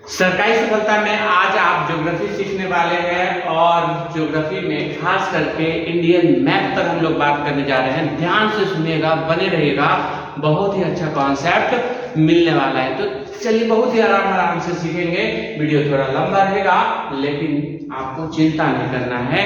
सरकारी सफलता में आज आप ज्योग्राफी सीखने वाले हैं और ज्योग्राफी में खास करके इंडियन मैप पर हम लोग बात करने जा रहे हैं। ध्यान से सुनिएगा, बने रहिएगा, बहुत ही अच्छा कॉन्सेप्ट मिलने वाला है। तो चलिए बहुत ही आराम से सीखेंगे। वीडियो थोड़ा लंबा रहेगा लेकिन आपको चिंता नहीं करना है,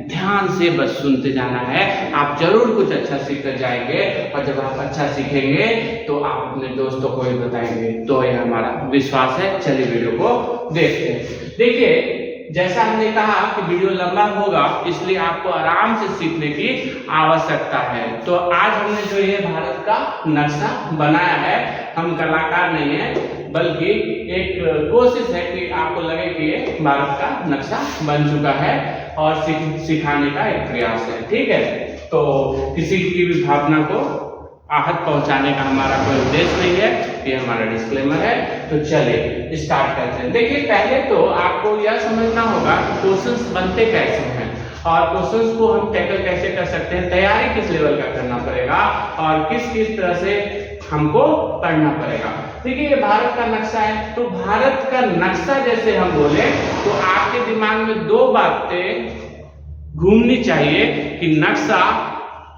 ध्यान से बस सुनते जाना है। आप जरूर कुछ अच्छा सीख कर जाएंगे और जब आप अच्छा सीखेंगे तो आप अपने दोस्तों को भी बताएंगे, तो यह हमारा विश्वास है। चलिए वीडियो को देखते हैं। देखिए, जैसा हमने कहा कि वीडियो लंबा होगा इसलिए आपको आराम से सीखने की आवश्यकता है। तो आज हमने जो ये भारत का नक्शा बनाया है, हम कलाकार नहीं है बल्कि एक कोशिश है कि आपको लगे कि ये भारत का नक्शा बन चुका है और सिखाने का एक प्रयास है। ठीक है, तो किसी की भी भावना को आहत पहुंचाने का हमारा कोई उद्देश्य नहीं है, ये हमारा डिस्क्लेमर है। तो चलिए स्टार्ट करते हैं। देखिए, पहले तो आपको यह समझना होगा कि क्वेश्चंस बनते कैसे हैं और क्वेश्चंस को हम टैकल कैसे कर सकते हैं, तैयारी किस लेवल का करना पड़ेगा और किस किस तरह से हमको पढ़ना पड़ेगा। देखिए, ये भारत का नक्शा है, तो भारत का नक्शा जैसे हम बोले तो आपके दिमाग में दो बातें घूमनी चाहिए कि नक्शा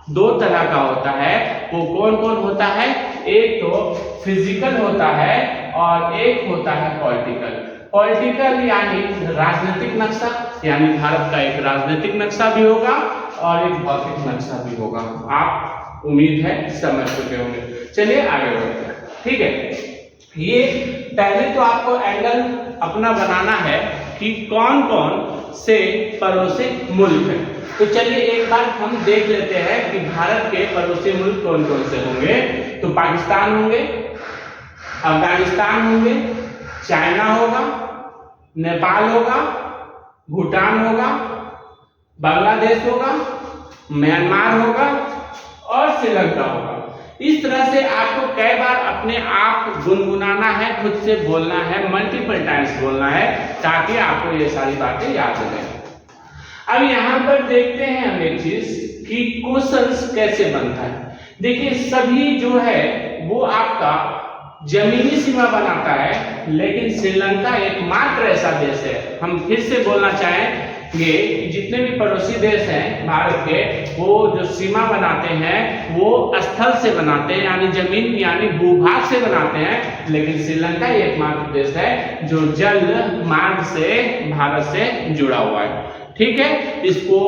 दो तरह का होता है। वो कौन कौन होता है? एक तो फिजिकल होता है और एक होता है पॉलिटिकल। पॉलिटिकल यानी राजनीतिक नक्शा, यानी भारत का एक राजनीतिक नक्शा भी होगा और एक भौतिक नक्शा भी होगा। आप उम्मीद है समझ चुके होंगे। चलिए आगे बढ़ते हैं। ठीक है, ये पहले तो आपको एंगल अपना बनाना है कि कौन कौन से पड़ोसी मुल्क हैं। तो चलिए एक बार हम देख लेते हैं कि भारत के पड़ोसी मुल्क कौन कौन से होंगे। तो पाकिस्तान होंगे, अफगानिस्तान होंगे, चाइना होगा, नेपाल होगा, भूटान होगा, बांग्लादेश होगा, म्यांमार होगा और श्रीलंका होगा। इस तरह से आपको कई बार अपने आप गुनगुनाना है, खुद से बोलना है, मल्टीपल टाइम्स बोलना है ताकि आपको ये सारी बातें याद हो जाए। अब यहाँ पर देखते हैं हम एक चीज कि क्वेश्चंस कैसे बनता है। देखिए, सभी जो है वो आपका जमीनी सीमा बनाता है, लेकिन श्रीलंका एकमात्र ऐसा देश है, हम फिर से बोलना चाहेंगे, जितने भी पड़ोसी देश हैं भारत के, वो जो सीमा बनाते हैं वो स्थल से बनाते हैं, यानी जमीन यानी भूभाग से बनाते हैं, लेकिन श्रीलंका एकमात्र देश है जो जल मार्ग से भारत से जुड़ा हुआ है। ठीक है, इसको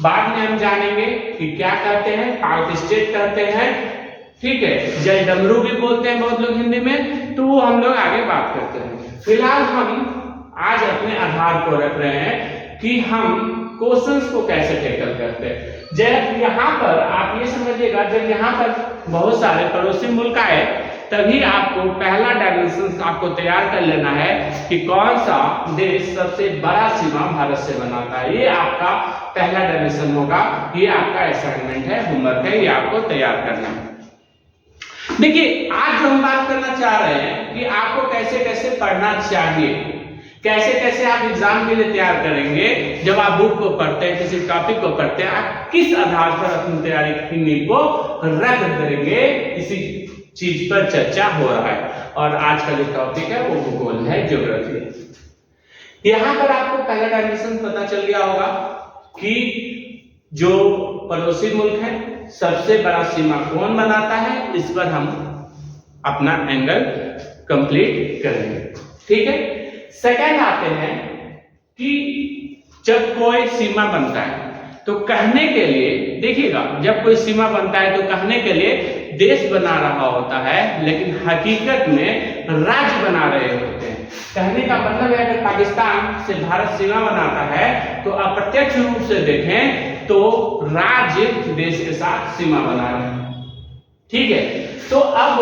बाद में हम जानेंगे कि क्या कहते हैं, पार्ट स्टेट कहते हैं। ठीक है, जल डमरू भी बोलते हैं बहुत लोग हिंदी में, तो वो हम लोग आगे बात करते हैं। फिलहाल हम आज अपने आधार को रख रहे हैं कि हम क्वेश्चंस को कैसे टैकल करते हैं। जब यहाँ पर आप ये समझिएगा, जब यहाँ पर बहुत सारे पड़ोसी मुल्क आए तभी आपको पहला डायमेंशन आपको तैयार कर लेना है कि कौन सा देश सबसे बड़ा सीमा भारत से बनाता है। ये आपका पहला डायमेंशन होगा, ये आपका असाइनमेंट है, होमवर्क है, ये आपको तैयार करना है। देखिए, आज जो हम बात करना चाह रहे हैं कि आपको कैसे कैसे पढ़ना चाहिए, कैसे कैसे आप एग्जाम के लिए तैयार करेंगे। जब आप बुक को पढ़ते हैं, किसी टॉपिक को पढ़ते हैं, आप किस आधार पर अपनी तैयारी की नींव को रख करेंगे, इसी चीज पर चर्चा हो रहा है। और आज का जो टॉपिक है वो भूगोल है, ज्योग्राफी। यहाँ पर आपको पहला डायमेंशन पता चल गया होगा कि जो पड़ोसी मुल्क है सबसे बड़ा सीमा कौन बनाता है, इस पर हम अपना एंगल कंप्लीट करेंगे। ठीक है, सेकंड आते हैं कि जब कोई सीमा बनता है तो कहने के लिए, देखिएगा, जब कोई सीमा बनता है तो कहने के लिए देश बना रहा होता है, लेकिन हकीकत में राज्य बना रहे होते हैं। कहने का मतलब है कि पाकिस्तान से भारत सीमा बनाता है तो अप्रत्यक्ष रूप से देखें तो राज्य देश के साथ सीमा बना रहे हैं। ठीक है, तो अब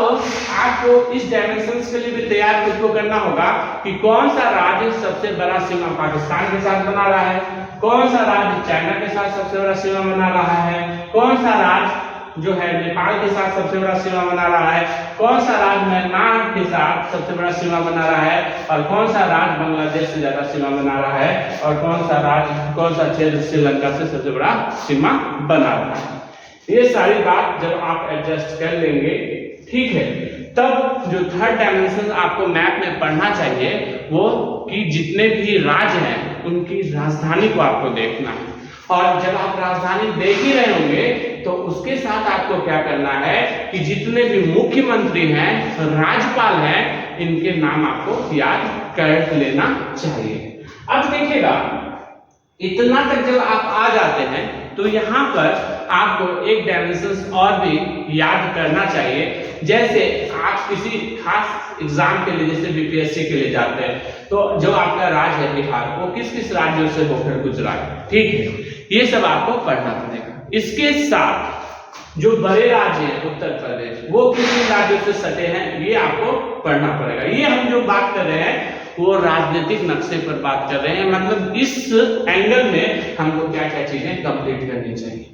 आपको इस डायमेंशंस के लिए भी तैयार खुद को करना होगा कि कौन सा राज्य सबसे बड़ा सीमा पाकिस्तान के साथ बना रहा है, कौन सा राज्य चाइना के साथ सबसे बड़ा सीमा बना रहा है, कौन सा राज्य जो है नेपाल के साथ सबसे बड़ा सीमा बना रहा है, कौन सा राज्य म्यांमार के साथ सबसे बड़ा सीमा बना रहा है, और कौन सा राज्य बांग्लादेश से ज्यादा सीमा बना रहा है, और कौन सा क्षेत्र श्रीलंका से सबसे बड़ा सीमा बना रहा है। ये सारी बात जब आप एडजस्ट कर लेंगे, ठीक है, तब जो थर्ड डायमेंशन आपको मैप में पढ़ना चाहिए वो कि जितने भी राज्य हैं उनकी राजधानी को आपको देखना है। और जब आप राजधानी देख ही रहे होंगे तो उसके साथ आपको क्या करना है कि जितने भी मुख्यमंत्री हैं, राज्यपाल हैं, इनके नाम आपको याद कर लेना चाहिए। अब देखिएगा, इतना तक जब आप आ जाते हैं तो यहाँ पर आपको एक डायमेंशन और भी याद करना चाहिए। जैसे आप किसी खास एग्जाम के लिए, जैसे बीपीएससी के लिए जाते हैं, तो जो आपका राज्य है बिहार, वो किस किस राज्यों से होकर गुजरा है, ठीक है, ये सब आपको पढ़ना पड़ेगा। इसके साथ जो बड़े राज्य हैं उत्तर प्रदेश, वो किन किन राज्यों से सटे हैं, ये आपको पढ़ना पड़ेगा। ये हम जो बात कर रहे हैं वो राजनीतिक नक्शे पर बात कर रहे हैं, मतलब इस एंगल में हमको क्या क्या चीजें कंप्लीट करनी चाहिए।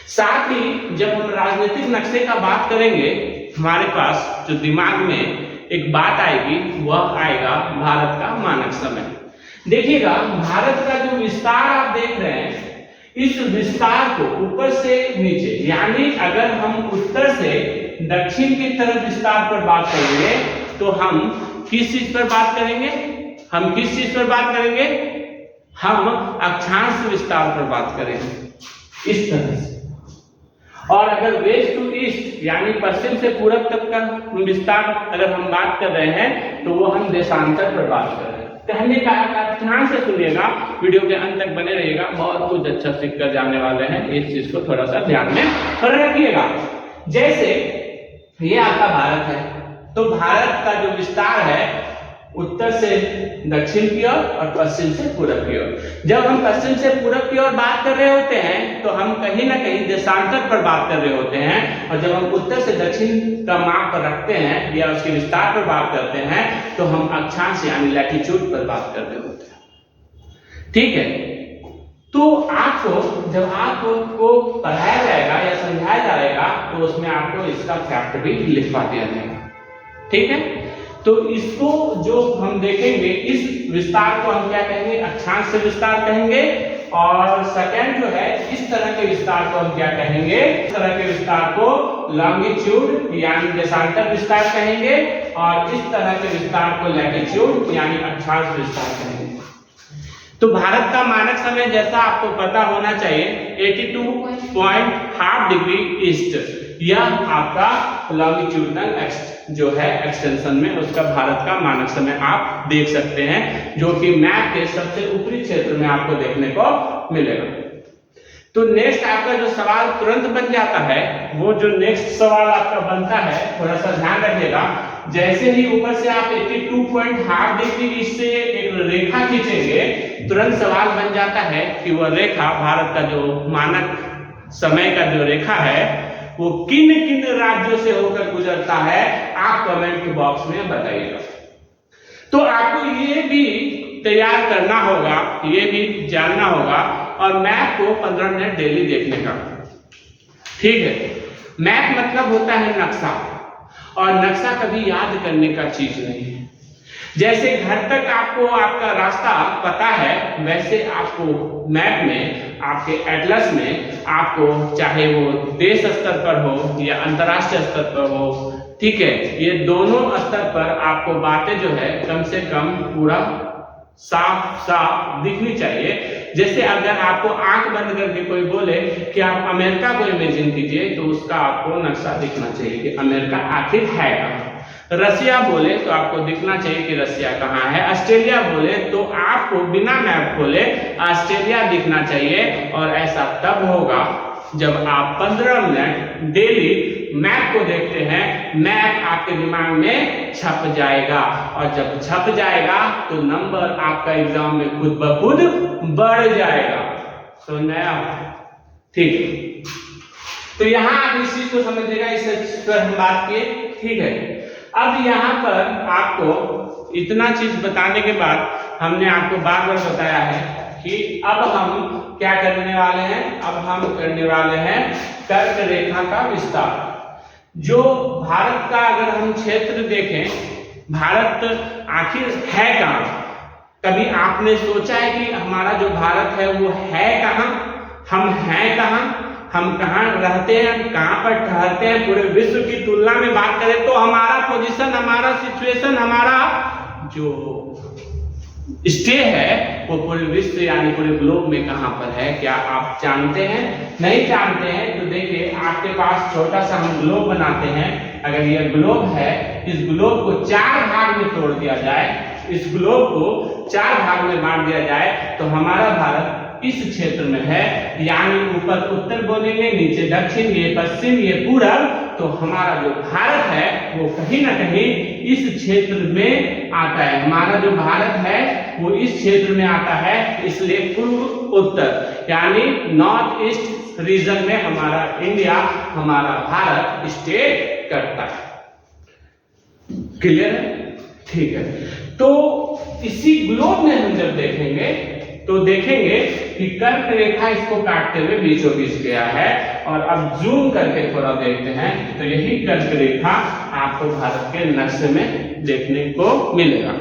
साथ ही जब हम राजनीतिक नक्शे का बात करेंगे, हमारे पास जो दिमाग में एक बात आएगी वह आएगा भारत का मानक समय। देखिएगा, भारत का जो विस्तार आप देख रहे हैं, इस विस्तार को ऊपर से नीचे, यानी अगर हम उत्तर से दक्षिण की तरफ विस्तार पर बात करेंगे तो हम किस चीज पर बात करेंगे, हम किस चीज पर बात करेंगे, हम अक्षांश विस्तार पर बात करेंगे इस तरह से। और अगर वेस्ट टू ईस्ट यानी पश्चिम से पूरब तक का विस्तार अगर हम बात कर रहे हैं तो वो हम देशांतर पर बात कर रहे हैं। कहने का ध्यान से सुनिएगा, वीडियो के अंत तक बने रहिएगा, बहुत कुछ अच्छा सीख कर जाने वाले हैं, इस चीज को थोड़ा सा ध्यान में रखिएगा। जैसे ये आपका भारत है, तो भारत का जो विस्तार है उत्तर से दक्षिण की ओर और पश्चिम से पूरब की ओर। जब हम पश्चिम से पूरब की ओर बात कर रहे होते हैं तो हम कहीं ना कहीं देशांतर पर बात कर रहे होते हैं, और जब हम उत्तर से दक्षिण का माप पर रखते हैं या उसके विस्तार पर बात करते हैं तो हम अक्षांश यानी लैटिट्यूड पर बात कर रहे होते हैं, ठीक है। तो आपको जब आपको पढ़ाया जाएगा या समझाया जाएगा तो उसमें आपको इसका फैक्ट भी लिखवा दिया जाएगा, ठीक है। तो इसको जो हम देखेंगे, इस विस्तार को हम क्या कहेंगे, अक्षांश से विस्तार कहेंगे। और सेकंड जो है, इस तरह के विस्तार को हम क्या कहेंगे, इस तरह के विस्तार को लॉन्गिट्यूड यानी देशांतर विस्तार कहेंगे, और इस तरह के विस्तार को लैटिट्यूड यानी अक्षांश विस्तार कहेंगे। तो भारत का मानक समय जैसा आपको पता होना चाहिए 82.5 डिग्री ईस्ट, यह आपका लॉन्गिट्यूडनल जो है एक्सटेंशन में उसका भारत का मानक समय आप देख सकते हैं, जो कि मैप के सबसे ऊपरी क्षेत्र में आपको देखने को मिलेगा। तो नेक्स्ट आपका जो सवाल तुरंत बन जाता है, वो जो नेक्स्ट सवाल आपका बनता है, थोड़ा सा ध्यान रखिएगा। जैसे ही ऊपर से आप 82.5 डिग्री ईस्ट से एक रेखा खींचेंगे, तुरंत सवाल बन जाता है कि वह रेखा, भारत का जो मानक समय का जो रेखा है, वो किन किन राज्यों से होकर गुजरता है, आप कमेंट बॉक्स में बताइएगा। तो आपको ये भी तैयार करना होगा, ये भी जानना होगा, और मैप को 15 मिनट डेली देखने का, ठीक है। मैप मतलब होता है नक्शा, और नक्शा कभी याद करने का चीज नहीं है। जैसे घर तक आपको आपका रास्ता पता है, वैसे आपको मैप में, आपके एटलस में, आपको चाहे वो देश स्तर पर हो या अंतरराष्ट्रीय स्तर पर हो, ठीक है, ये दोनों स्तर पर आपको बातें जो है कम से कम पूरा साफ साफ दिखनी चाहिए। जैसे अगर आपको आंख बंद करके कोई बोले कि आप अमेरिका को इमेजिन कीजिए, तो उसका आपको नक्शा दिखना चाहिए कि अमेरिका आखिर है कहाँ। रसिया बोले तो आपको दिखना चाहिए कि रसिया कहाँ है। ऑस्ट्रेलिया बोले तो आपको बिना मैप खोले ऑस्ट्रेलिया दिखना चाहिए। और ऐसा तब होगा जब आप 15 मिनट डेली मैप को देखते हैं, मैप आपके दिमाग में छप जाएगा, और जब छप जाएगा तो नंबर आपका एग्जाम में खुद ब खुद बढ़ जाएगा। समझ में आया? ठीक है, तो यहाँ आप इस चीज को समझिएगा, इस पर हम बात किए, ठीक है। अब यहाँ पर आपको इतना चीज बताने के बाद हमने आपको बार बार बताया है कि अब हम क्या करने वाले हैं, अब हम करने वाले हैं कर्क रेखा का विस्तार। जो भारत का अगर हम क्षेत्र देखें, भारत आखिर है कहाँ? कभी आपने सोचा है कि हमारा जो भारत है वो है कहाँ, हम हैं कहाँ, हम कहाँ रहते हैं, कहाँ पर ठहरते हैं? पूरे विश्व की तुलना में बात करें तो हमारा पोजीशन, हमारा सिचुएशन, हमारा जो स्टे है वो पूरे विश्व यानी पूरे ग्लोब में कहां पर है, क्या आप जानते हैं? नहीं जानते हैं तो देखिए आपके पास छोटा सा हम ग्लोब बनाते हैं। अगर यह ग्लोब है, इस ग्लोब को 4 भाग में तोड़ दिया जाए, इस ग्लोब को 4 भाग में बांट दिया जाए तो हमारा भारत इस क्षेत्र में है, यानी ऊपर उत्तर बोलेंगे, नीचे दक्षिण, ये पश्चिम, ये पूरब। तो हमारा जो भारत है वो कहीं ना कहीं इस क्षेत्र में आता है। हमारा जो भारत है वो इस क्षेत्र में आता है, इसलिए पूर्व उत्तर यानी नॉर्थ ईस्ट रीजन में हमारा इंडिया, हमारा भारत स्टे करता है। क्लियर है? ठीक है। तो इसी ग्लोब में हम जब देखेंगे तो देखेंगे कि कर्क रेखा इसको काटते हुए बीचों बीच गया है। और अब जूम करके थोड़ा देखते हैं तो यही कर्क रेखा आपको भारत के नक्शे में देखने को मिलेगा।